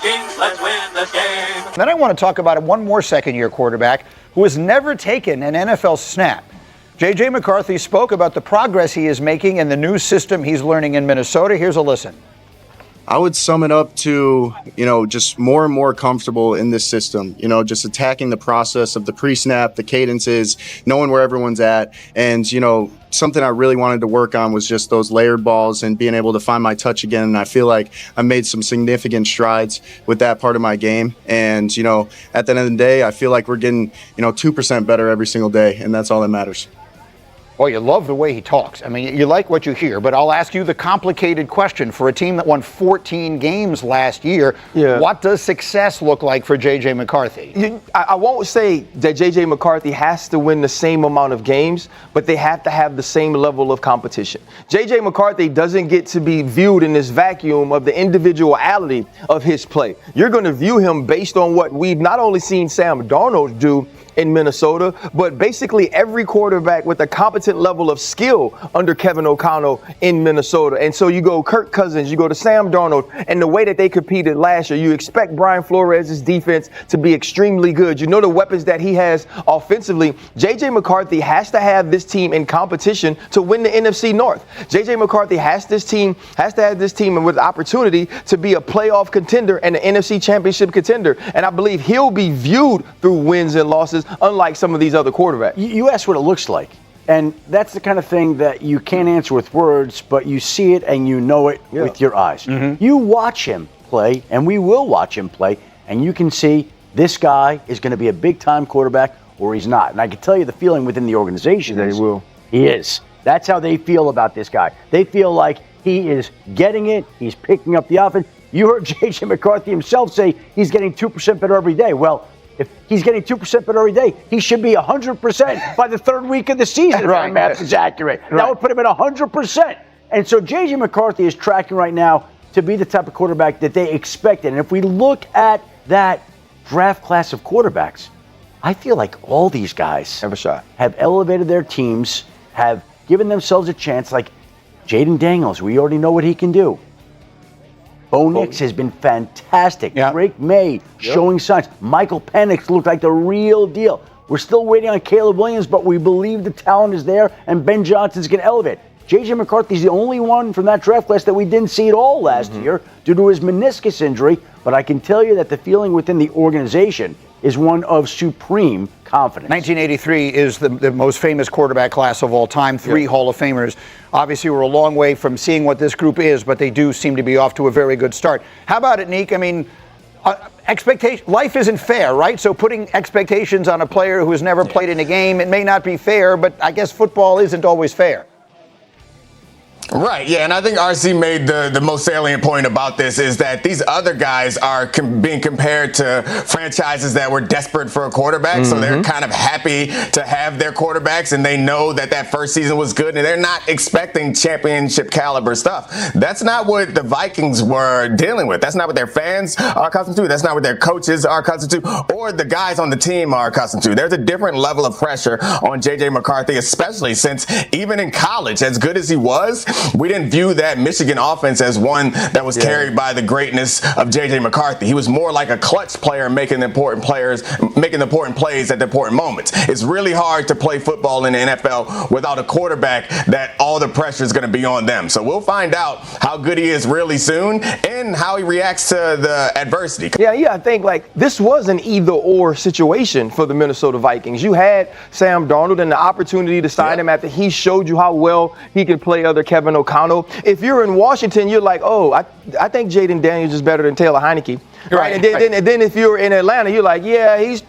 Vikings, let's win the game. Then I want to talk about one more second-year quarterback who has never taken an NFL snap. J.J. McCarthy spoke about the progress he is making in the new system he's learning in Minnesota. Here's a listen. I would sum it up to, just more and more comfortable in this system, just attacking the process of the pre-snap, the cadences, knowing where everyone's at. And, something I really wanted to work on was just those layered balls and being able to find my touch again. And I feel like I made some significant strides with that part of my game. And, at the end of the day, I feel like we're getting, 2% better every single day. And that's all that matters. Well, you love the way he talks. I mean, you like what you hear, but I'll ask you the complicated question. For a team that won 14 games last year, what does success look like for J.J. McCarthy? I won't say that J.J. McCarthy has to win the same amount of games, but they have to have the same level of competition. J.J. McCarthy doesn't get to be viewed in this vacuum of the individuality of his play. You're going to view him based on what we've not only seen Sam Darnold do in Minnesota, but basically every quarterback with a competent level of skill under Kevin O'Connell in Minnesota. And so you go Kirk Cousins, you go to Sam Darnold, and the way that they competed last year, you expect Brian Flores' defense to be extremely good. You know the weapons that he has offensively. J.J. McCarthy has to have this team in competition to win the NFC North. J.J. McCarthy has to have this team with the opportunity to be a playoff contender and an NFC Championship contender. And I believe he'll be viewed through wins and losses, unlike some of these other quarterbacks. You asked what it looks like, and that's the kind of thing that you can't answer with words, but you see it and you know it with your eyes. Mm-hmm. You watch him play, and we will watch him play, and you can see this guy is going to be a big-time quarterback or he's not. And I can tell you the feeling within the organization is he is. That's how they feel about this guy. They feel like he is getting it. He's picking up the offense. You heard J.J. McCarthy himself say he's getting 2% better every day. Well, if he's getting 2% better every day, he should be 100% by the third week of the season, if my math is accurate. That would put him at 100%. And so J.J. McCarthy is tracking right now to be the type of quarterback that they expected. And if we look at that draft class of quarterbacks, I feel like all these guys have elevated their teams, have given themselves a chance, like Jaden Daniels. We already know what he can do. Bo Nix has been fantastic. Drake May showing signs. Michael Penix looked like the real deal. We're still waiting on Caleb Williams, but we believe the talent is there, and Ben Johnson's going to elevate. J.J. McCarthy's the only one from that draft class that we didn't see at all last year due to his meniscus injury, but I can tell you that the feeling within the organization is one of supreme confidence. 1983 is the most famous quarterback class of all time. 3 Hall of Famers. Obviously, we're a long way from seeing what this group is, but they do seem to be off to a very good start. How about it, Neek? I mean, life isn't fair, right? So putting expectations on a player who has never played in a game, it may not be fair, but I guess football isn't always fair. Right, yeah, and I think RC made the most salient point about this is that these other guys are being compared to franchises that were desperate for a quarterback, so they're kind of happy to have their quarterbacks, and they know that first season was good, and they're not expecting championship caliber stuff. That's not what the Vikings were dealing with. That's not what their fans are accustomed to. That's not what their coaches are accustomed to, or the guys on the team are accustomed to. There's a different level of pressure on J.J. McCarthy, especially since even in college, as good as he was, we didn't view that Michigan offense as one that was carried by the greatness of J.J. McCarthy. He was more like a clutch player making the important plays at the important moments. It's really hard to play football in the NFL without a quarterback that all the pressure is going to be on them. So we'll find out how good he is really soon and how he reacts to the adversity. Yeah, I think like this was an either-or situation for the Minnesota Vikings. You had Sam Darnold and the opportunity to sign him after he showed you how well he could play under Kevin O'Connell. If you're in Washington, you're like, I think Jaden Daniels is better than Taylor Heineke. Right. And then if you're in Atlanta, you're like,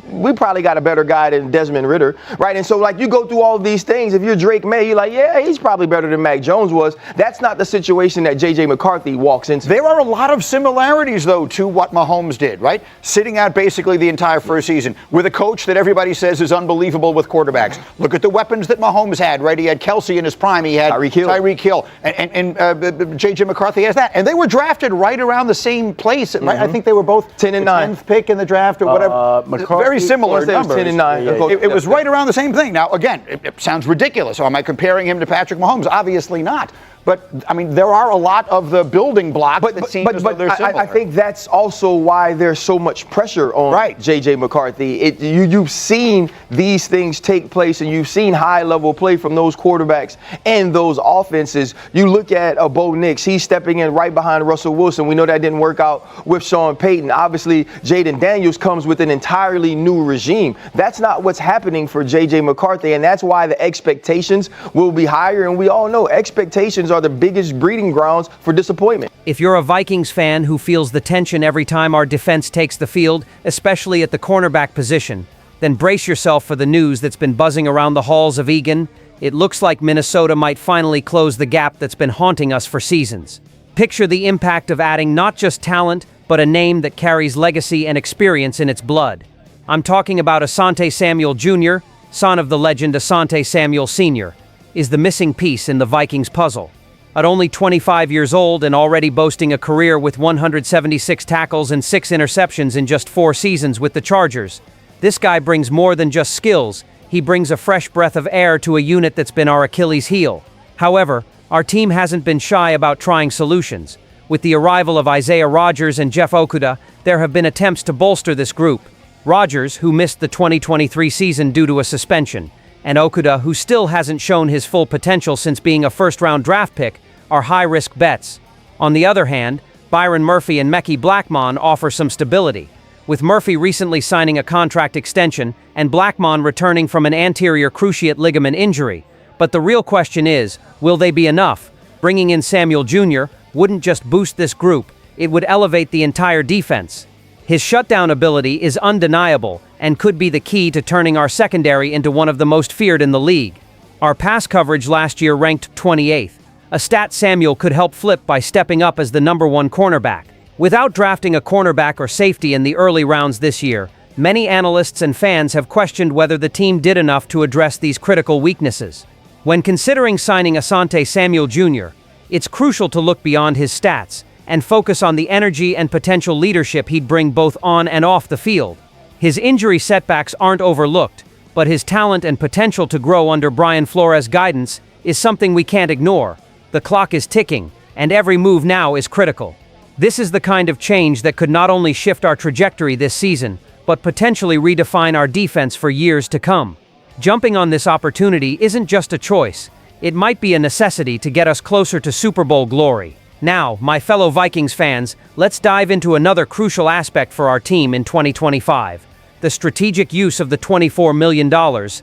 we probably got a better guy than Desmond Ridder. Right. And so like you go through all of these things. If you're Drake May, you're like, he's probably better than Mac Jones was. That's not the situation that J.J. McCarthy walks into. There are a lot of similarities, though, to what Mahomes did, right? Sitting out basically the entire first season with a coach that everybody says is unbelievable with quarterbacks. Look at the weapons that Mahomes had, right? He had Kelsey in his prime. He had Tyreek Hill. And J.J. McCarthy has that. And they were drafted right around the same place. Right? I think they were both 10 and 9. 10th pick in the draft or whatever. Very similar numbers. 10 and 9. It was right around the same thing. Now, again, it sounds ridiculous. So am I comparing him to Patrick Mahomes? Obviously not. But I mean, there are a lot of the building blocks that seem as though they're similar. I think that's also why there's so much pressure on J.J. McCarthy. You've seen these things take place, and you've seen high-level play from those quarterbacks and those offenses. You look at Bo Nix, he's stepping in right behind Russell Wilson. We know that didn't work out with Sean Payton. Obviously, Jaden Daniels comes with an entirely new regime. That's not what's happening for J.J. McCarthy, and that's why the expectations will be higher. And we all know expectations are the biggest breeding grounds for disappointment. If you're a Vikings fan who feels the tension every time our defense takes the field, especially at the cornerback position, then brace yourself for the news that's been buzzing around the halls of Egan. It looks like Minnesota might finally close the gap that's been haunting us for seasons. Picture the impact of adding not just talent, but a name that carries legacy and experience in its blood. I'm talking about Asante Samuel Jr., son of the legend Asante Samuel Sr., is the missing piece in the Vikings puzzle. At only 25 years old and already boasting a career with 176 tackles and 6 interceptions in just 4 seasons with the Chargers, this guy brings more than just skills. He brings a fresh breath of air to a unit that's been our Achilles heel. However, our team hasn't been shy about trying solutions. With the arrival of Isaiah Rodgers and Jeff Okudah, there have been attempts to bolster this group. Rodgers, who missed the 2023 season due to a suspension, and Okudah, who still hasn't shown his full potential since being a first-round draft pick, are high-risk bets. On the other hand, Byron Murphy and Mekhi Blackmon offer some stability, with Murphy recently signing a contract extension and Blackmon returning from an anterior cruciate ligament injury. But the real question is, will they be enough? Bringing in Samuel Jr. wouldn't just boost this group, it would elevate the entire defense. His shutdown ability is undeniable and could be the key to turning our secondary into one of the most feared in the league. Our pass coverage last year ranked 28th, a stat Samuel could help flip by stepping up as the #1 cornerback. Without drafting a cornerback or safety in the early rounds this year, many analysts and fans have questioned whether the team did enough to address these critical weaknesses. When considering signing Asante Samuel Jr., it's crucial to look beyond his stats and focus on the energy and potential leadership he'd bring both on and off the field. His injury setbacks aren't overlooked, but his talent and potential to grow under Brian Flores' guidance is something we can't ignore. The clock is ticking, and every move now is critical. This is the kind of change that could not only shift our trajectory this season, but potentially redefine our defense for years to come. Jumping on this opportunity isn't just a choice, it might be a necessity to get us closer to Super Bowl glory. Now, my fellow Vikings fans, let's dive into another crucial aspect for our team in 2025. The strategic use of the $24 million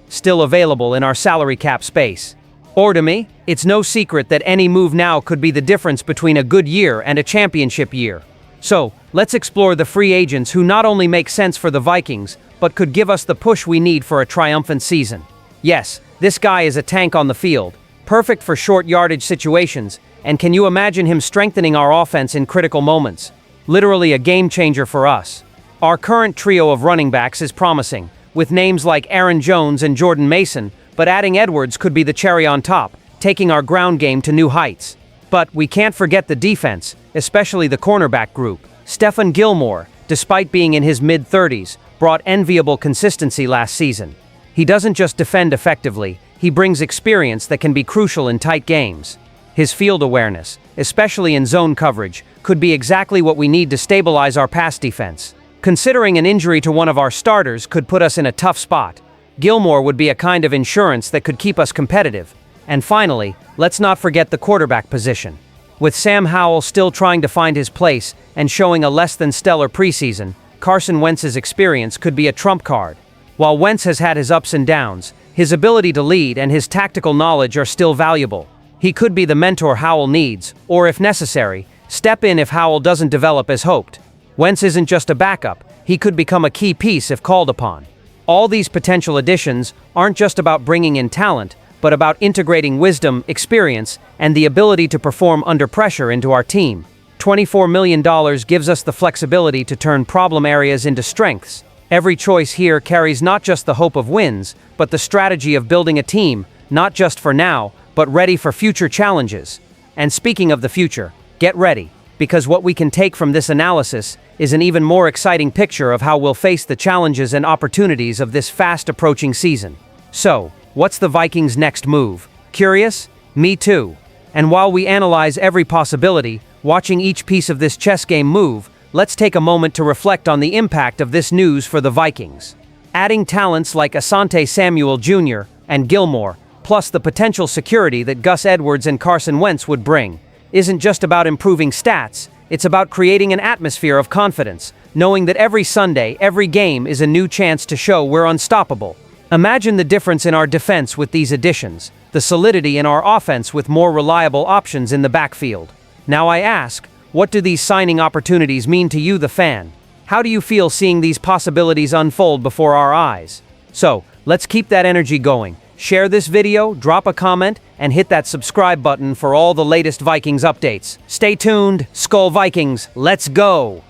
still available in our salary cap space. Or to me, it's no secret that any move now could be the difference between a good year and a championship year. So, let's explore the free agents who not only make sense for the Vikings, but could give us the push we need for a triumphant season. Yes, this guy is a tank on the field, perfect for short yardage situations, and can you imagine him strengthening our offense in critical moments? Literally a game changer for us. Our current trio of running backs is promising, with names like Aaron Jones and Jordan Mason, but adding Edwards could be the cherry on top, taking our ground game to new heights. But we can't forget the defense, especially the cornerback group. Stephon Gilmore, despite being in his mid-30s, brought enviable consistency last season. He doesn't just defend effectively, he brings experience that can be crucial in tight games. His field awareness, especially in zone coverage, could be exactly what we need to stabilize our pass defense. Considering an injury to one of our starters could put us in a tough spot, Gilmore would be a kind of insurance that could keep us competitive. And finally, let's not forget the quarterback position. With Sam Howell still trying to find his place and showing a less than stellar preseason, Carson Wentz's experience could be a trump card. While Wentz has had his ups and downs, his ability to lead and his tactical knowledge are still valuable. He could be the mentor Howell needs, or if necessary, step in if Howell doesn't develop as hoped. Wentz isn't just a backup, he could become a key piece if called upon. All these potential additions aren't just about bringing in talent, but about integrating wisdom, experience, and the ability to perform under pressure into our team. $24 million gives us the flexibility to turn problem areas into strengths. Every choice here carries not just the hope of wins, but the strategy of building a team, not just for now, but ready for future challenges. And speaking of the future, get ready, because what we can take from this analysis is an even more exciting picture of how we'll face the challenges and opportunities of this fast-approaching season. So, what's the Vikings' next move? Curious? Me too. And while we analyze every possibility, watching each piece of this chess game move, let's take a moment to reflect on the impact of this news for the Vikings. Adding talents like Asante Samuel Jr. and Gilmore, plus the potential security that Gus Edwards and Carson Wentz would bring, isn't just about improving stats, it's about creating an atmosphere of confidence, knowing that every Sunday, every game is a new chance to show we're unstoppable. Imagine the difference in our defense with these additions, the solidity in our offense with more reliable options in the backfield. Now I ask, what do these signing opportunities mean to you, the fan? How do you feel seeing these possibilities unfold before our eyes? So, let's keep that energy going. Share this video, drop a comment, and hit that subscribe button for all the latest Vikings updates. Stay tuned, SKOL Vikings, let's go!